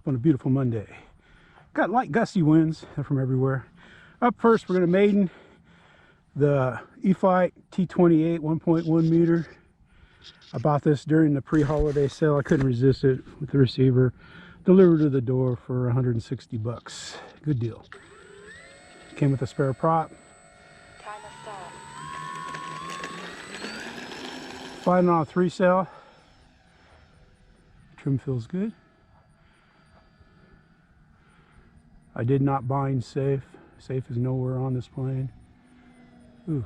on a beautiful Monday. Got light gusty winds. They're from everywhere. Up first, we're going to Maiden the e-flite T-28 1.1 meter. I bought this during the pre-holiday sale. I couldn't resist it with the receiver. Delivered to the door for 160 bucks. Good deal. Came with a spare prop. Flying on a 3-cell. Trim feels good. I did not bind safe. Safe is nowhere on this plane. Ooh.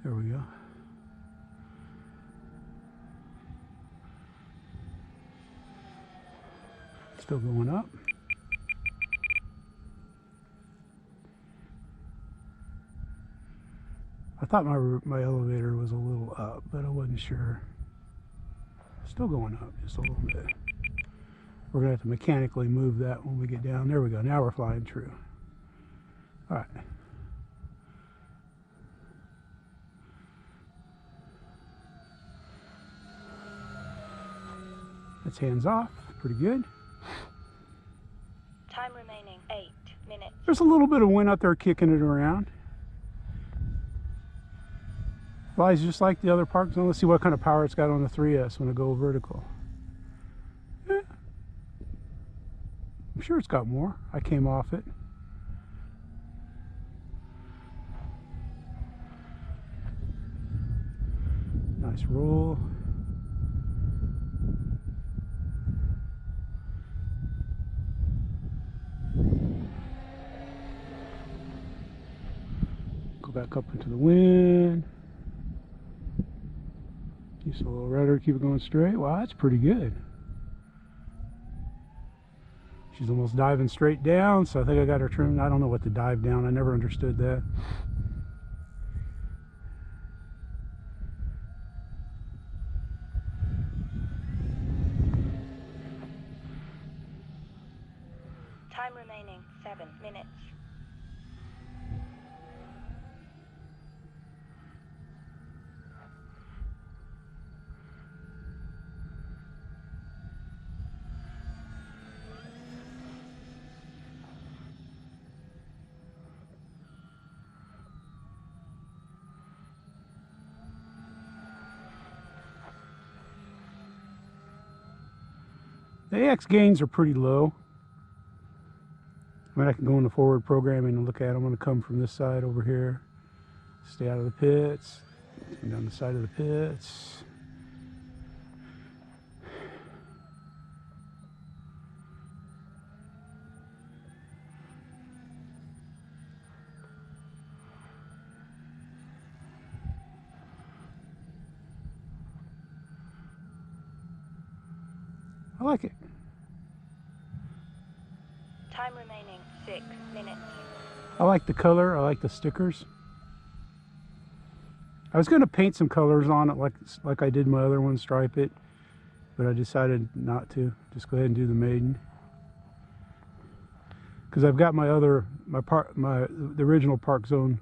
There we go. Still going up. I thought my elevator was a little up, but I wasn't sure. Still going up just a little bit. We're gonna have to mechanically move that when we get down. There we go. Now we're flying true. All right. That's hands off. Pretty good. Time remaining 8 minutes. There's a little bit of wind out there kicking it around. Flies just like the other park zone. Let's see what kind of power it's got on the 3S when I go vertical. Yeah. I'm sure it's got more. I came off it. Nice roll. Go back up into the wind. Use a little rudder, keep it going straight. Wow, that's pretty good. She's almost diving straight down, so I think I got her trimmed. I don't know what to dive down. I never understood that. Time remaining 7 minutes. The AX gains are pretty low. I mean, I can go into forward programming and look at them. I'm going to come from this side over here. Stay out of the pits. Come down the side of the pits. I like it. Time remaining 6 minutes. I like the color. I like the stickers. I was going to paint some colors on it like I did my other one, stripe it, but I decided not to. Just go ahead and do the Maiden. Because I've got the original Park Zone.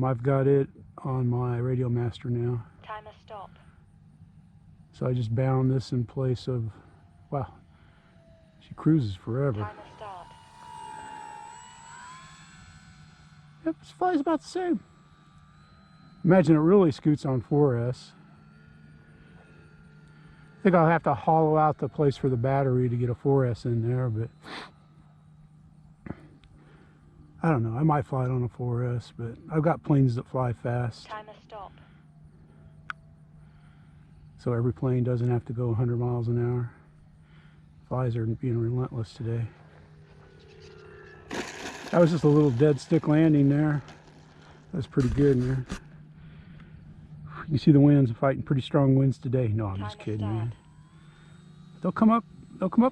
I've got it on my Radio Master now. Timer stop. So I just bound this in place of, wow, she cruises forever. Timer start. Yep, this flies about the same. Imagine it really scoots on 4S. I think I'll have to hollow out the place for the battery to get a 4S in there, but I don't know. I might fly it on a 4S, but I've got planes that fly fast. Timer stop. So every plane doesn't have to go 100 miles an hour. Flies are being relentless today. That was just a little dead stick landing there. That's pretty good, man. You see the winds fighting pretty strong winds today. No, I'm just kidding, man. They'll come up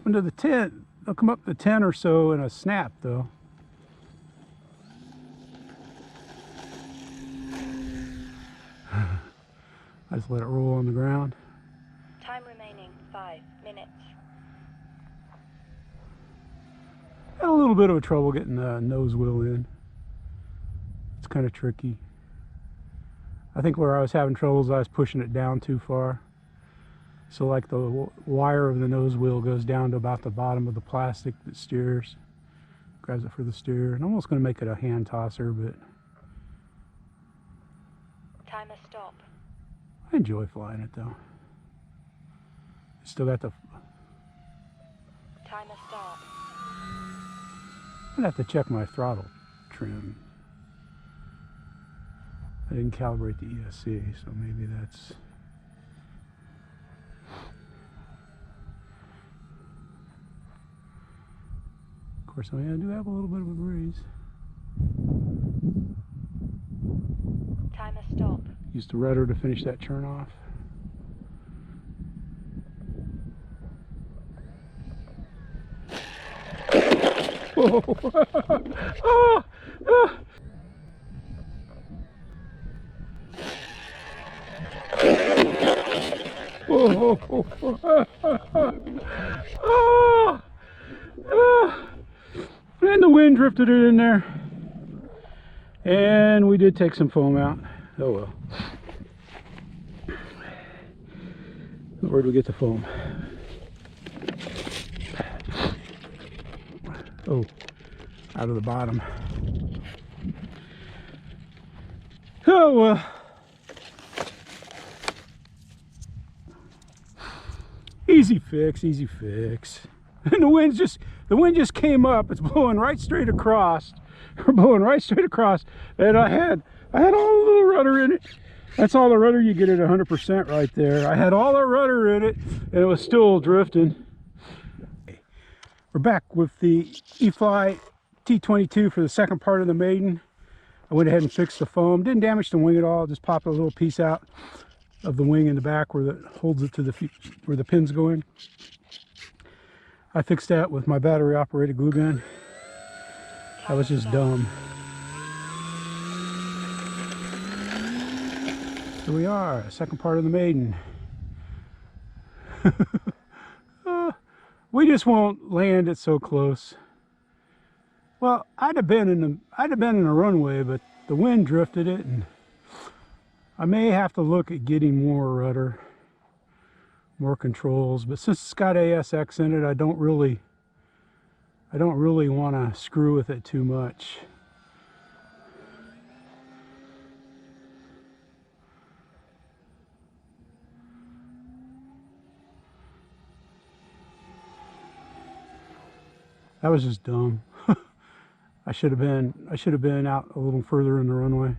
into the 10. They'll come up to 10 or so in a snap, though. I just let it roll on the ground. Time remaining 5 minutes. Had a little bit of trouble getting the nose wheel in. It's kind of tricky. I think where I was having troubles, I was pushing it down too far. So like the wire of the nose wheel goes down to about the bottom of the plastic that steers. Grabs it for the steer. And I'm almost going to make it a hand tosser, but Timer stop. I enjoy flying it though. Still got the... Timer start. I'd have to check my throttle trim. I didn't calibrate the ESC, so maybe that's... Of course, I do have a little bit of a breeze. Timer stop. Use the rudder to finish that turn off. Whoa. Oh, oh. Whoa. Oh. Oh. And the wind drifted it in there. And we did take some foam out. Oh well. Where do we get the foam? Oh, out of the bottom. Oh well. Easy fix, easy fix. And the wind just came up. It's blowing right straight across. We're blowing right straight across. And I had all the little rudder in it. That's all the rudder you get at 100% right there. I had all the rudder in it, and it was still drifting. We're back with the E-flite T-28 for the second part of the Maiden. I went ahead and fixed the foam. Didn't damage the wing at all. Just popped a little piece out of the wing in the back where that holds it to the where the pins go in. I fixed that with my battery operated glue gun. That was just dumb. Here we are, second part of the Maiden. We just won't land it so close. Well, I'd have been in a runway, but the wind drifted it, and I may have to look at getting more rudder, more controls. But since it's got ASX in it, I don't really want to screw with it too much. That was just dumb. I should have been out a little further in the runway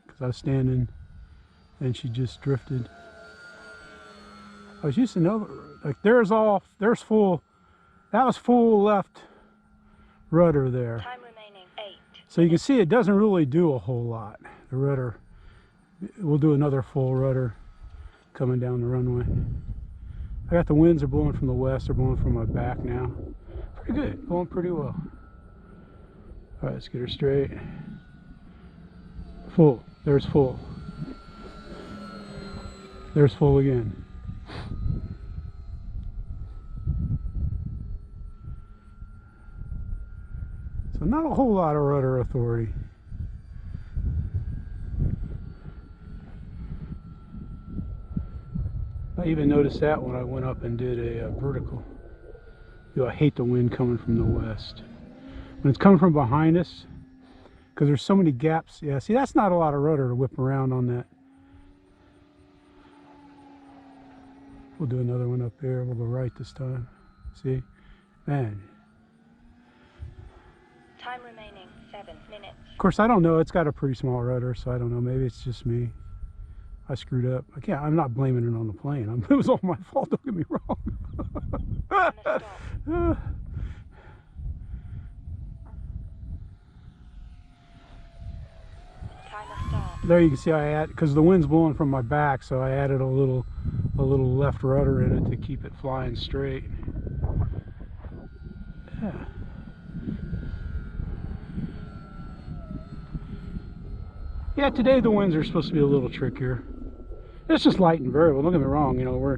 because I was standing and she just drifted. I was using another, like there's full, that was full left rudder there. Time remaining 8. So you can see it doesn't really do a whole lot. The rudder, we'll do another full rudder coming down the runway. I got the winds are blowing from the west, they're blowing from my back now. Pretty good, going pretty well. All right, let's get her straight. Full, there's full. There's full again. So not a whole lot of rudder authority. I even noticed that when I went up and did a vertical. I hate the wind coming from the west. When it's coming from behind us, because there's so many gaps. Yeah, see, that's not a lot of rudder to whip around on that. We'll do another one up there. We'll go right this time. See? Man. Time remaining 7 minutes. Of course, I don't know. It's got a pretty small rudder, so I don't know. Maybe it's just me. I screwed up. I'm not blaming it on the plane. It was all my fault. Don't get me wrong. There you can see I add, because the wind's blowing from my back, so I added a little left rudder in it to keep it flying straight. Yeah. Yeah, today the winds are supposed to be a little trickier. It's just light and variable. Don't get me wrong. You know,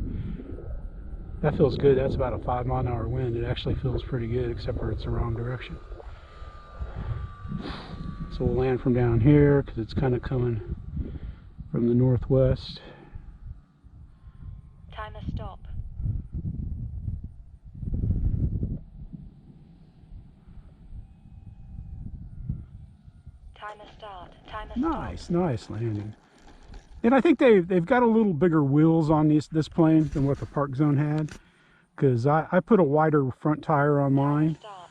that feels good. That's about a 5-mile-an-hour wind. It actually feels pretty good, except for it's the wrong direction. So we'll land from down here because it's kind of coming from the northwest. Timer stop. Timer start. Timer Nice, stop. nice landing. And I think they've got a little bigger wheels on this plane than what the Park Zone had, because I put a wider front tire on mine, Start.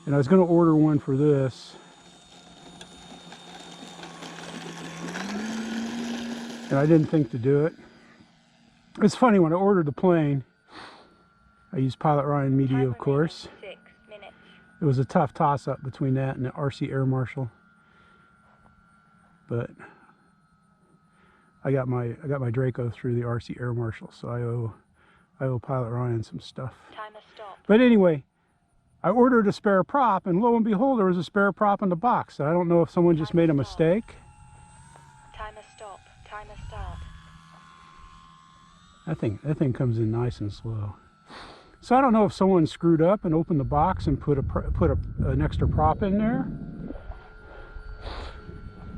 and I was going to order one for this, and I didn't think to do it. It's funny, when I ordered the plane, I used Pilot Ryan Media, Time of course. remaining 6 minutes. It was a tough toss-up between that and the RC Air Marshal, but I got my Draco through the RC Air Marshal, so I owe Pilot Ryan some stuff. Timer stop. But anyway, I ordered a spare prop, and lo and behold, there was a spare prop in the box. I don't know if someone just made a mistake. Timer stop. Timer start. That thing comes in nice and slow. So I don't know if someone screwed up and opened the box and put an extra prop in there.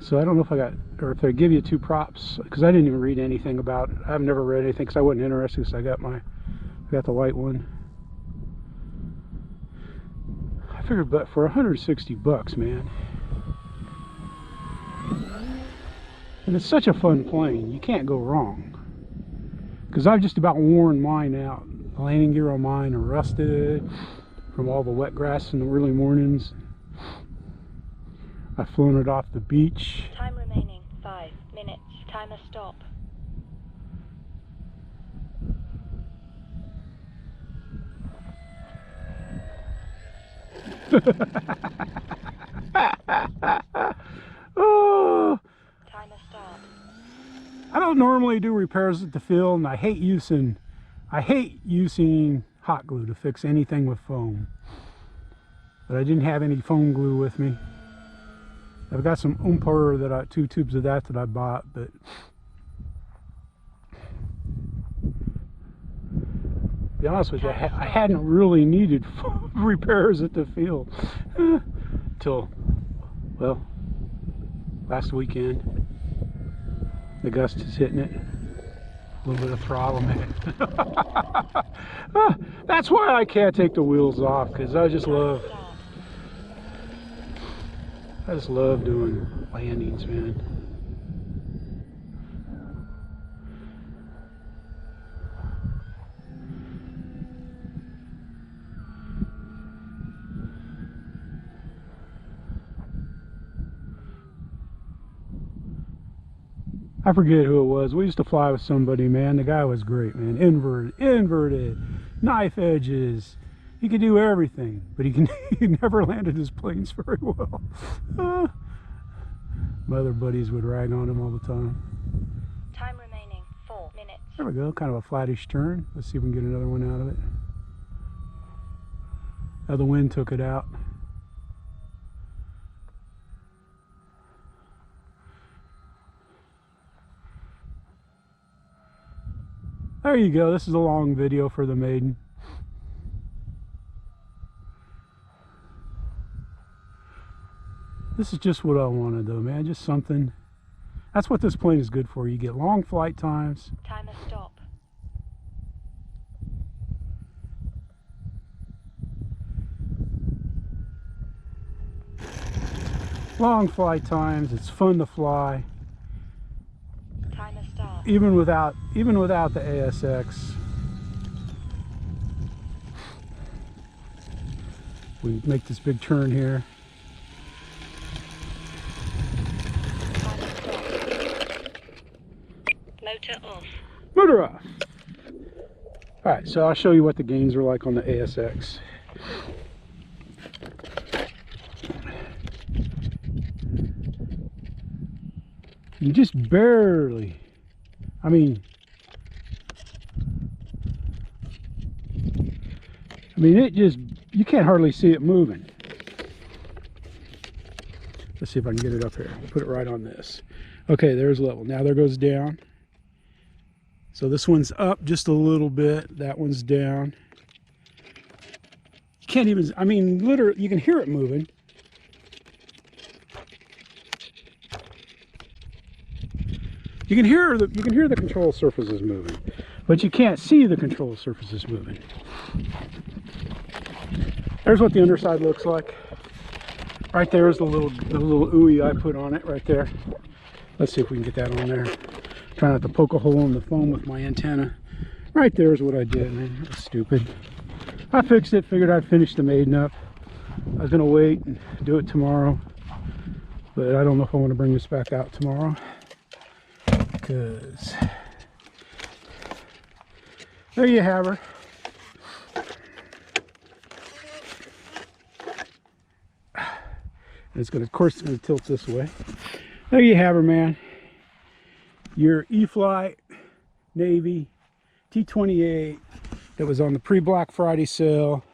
So I don't know if I got, or if they give you two props, because I didn't even read anything about it. I've never read anything because I wasn't interested, because I got the white one. I figured, but for 160 bucks, man. And it's such a fun plane, you can't go wrong. Because I've just about worn mine out. The landing gear on mine are rusted from all the wet grass in the early mornings. I've flown it off the beach. Time remaining 5 minutes. Timer stop. Oh, Timer start. I don't normally do repairs at the field, and I hate using hot glue to fix anything with foam. But I didn't have any foam glue with me. I've got some Umpur that 2 tubes of that I bought, but to be honest with you, I hadn't really needed repairs at the field till, well, last weekend. The gust is hitting it. A little bit of throttle, man. That's why I can't take the wheels off, because I just love doing landings, man. I forget who it was. We used to fly with somebody, man. The guy was great, man. Inverted, knife edges. He could do everything, but he never landed his planes very well. My other buddies would rag on him all the time. Time remaining 4 minutes. There we go, kind of a flattish turn. Let's see if we can get another one out of it. Now the wind took it out. There you go. This is a long video for the Maiden. This is just what I wanted, though, man. Just something. That's what this plane is good for. You get long flight times. Timer stop. Long flight times. It's fun to fly. Timer start. Even without the ASX. We make this big turn here. Timer stop. Motor off. Motor off. Alright, so I'll show you what the gains are like on the ASX. You just barely, I mean it just, you can't hardly see it moving. Let's see if I can get it up here. Put it right on this. Okay, there's level. Now there goes down. So this one's up just a little bit. That one's down. You can't even, I mean, literally, you can hear it moving. You You can hear the control surfaces moving, but you can't see the control surfaces moving. There's what the underside looks like. Right there is the little ooey I put on it right there. Let's see if we can get that on there. Try not to poke a hole in the foam with my antenna. Right there is what I did, man. It was stupid. I fixed it, figured I'd finish the Maiden up. I was gonna wait and do it tomorrow, but I don't know if I want to bring this back out tomorrow, because there you have her. It's gonna, of course, it's gonna tilt this way. There you have her, man. Your e-flite Navy T-28 that was on the pre-Black Friday sale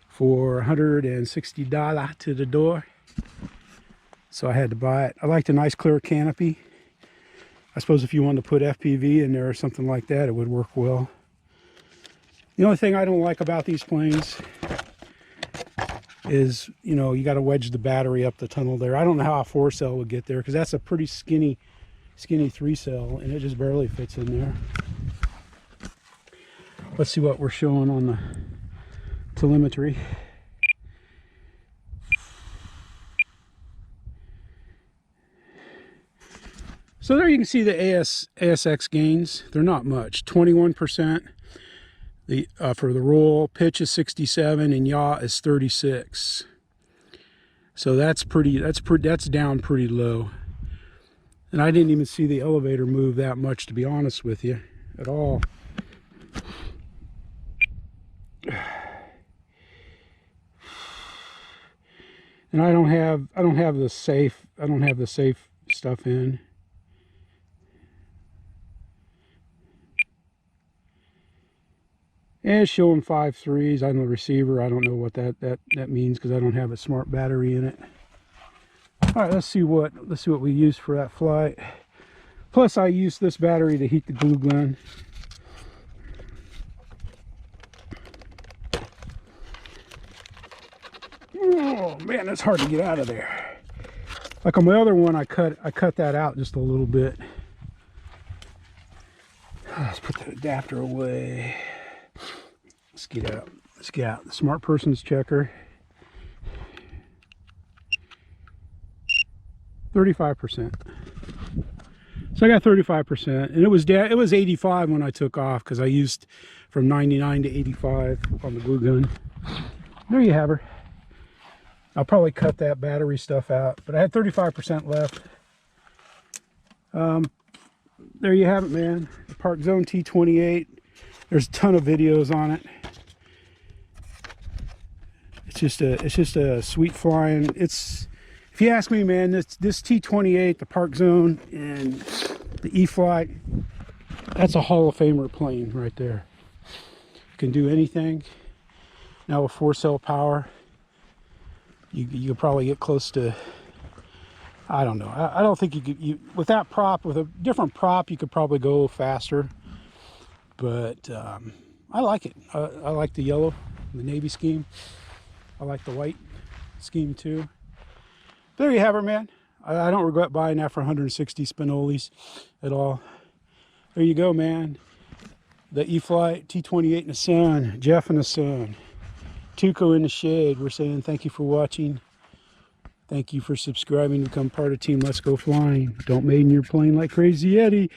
for $160 to the door. So I had to buy it. I liked a nice clear canopy. I suppose if you wanted to put FPV in there or something like that, it would work well. The only thing I don't like about these planes is, you know, you got to wedge the battery up the tunnel there. I don't know how a 4-cell would get there, because that's a pretty skinny 3-cell, and it just barely fits in there. Let's see what we're showing on the telemetry. So there you can see the ASX gains. They're not much. 21%. For the roll, pitch is 67 and yaw is 36. So that's down pretty low. And I didn't even see the elevator move that much, to be honest with you, at all. And I don't have the safe stuff in. And it's showing 5.3s on the receiver. I don't know what that means, because I don't have a smart battery in it. All right, let's see what we use for that flight. Plus, I used this battery to heat the glue gun. Oh man, that's hard to get out of there. Like on my other one, I cut that out just a little bit. Let's put that adapter away. Let's get out the smart person's checker. 35%. So I got 35%, and it was 85 when I took off, because I used from 99 to 85 on the glue gun. There you have her. I'll probably cut that battery stuff out, but I had 35% left. There you have it, man. The Park Zone T-28. There's a ton of videos on it. It's just a sweet flying. It's, if you ask me, man, this T-28, the Park Zone, and the e-flite, that's a Hall of Famer plane right there. Can do anything. Now with 4-cell power, you could probably get close to, I don't know. I don't think you could, with that prop, with a different prop, you could probably go faster. But I like it. I like the yellow, the navy scheme. I like the white scheme too. There you have her, man. I don't regret buying that for 160 spinolis at all. There you go, man. The e-flite T-28 in the sun, Jeff in the sun, Tuco in the shade. We're saying thank you for watching. Thank you for subscribing to become part of Team Let's Go Flying. Don't maiden your plane like Crazy Eddie.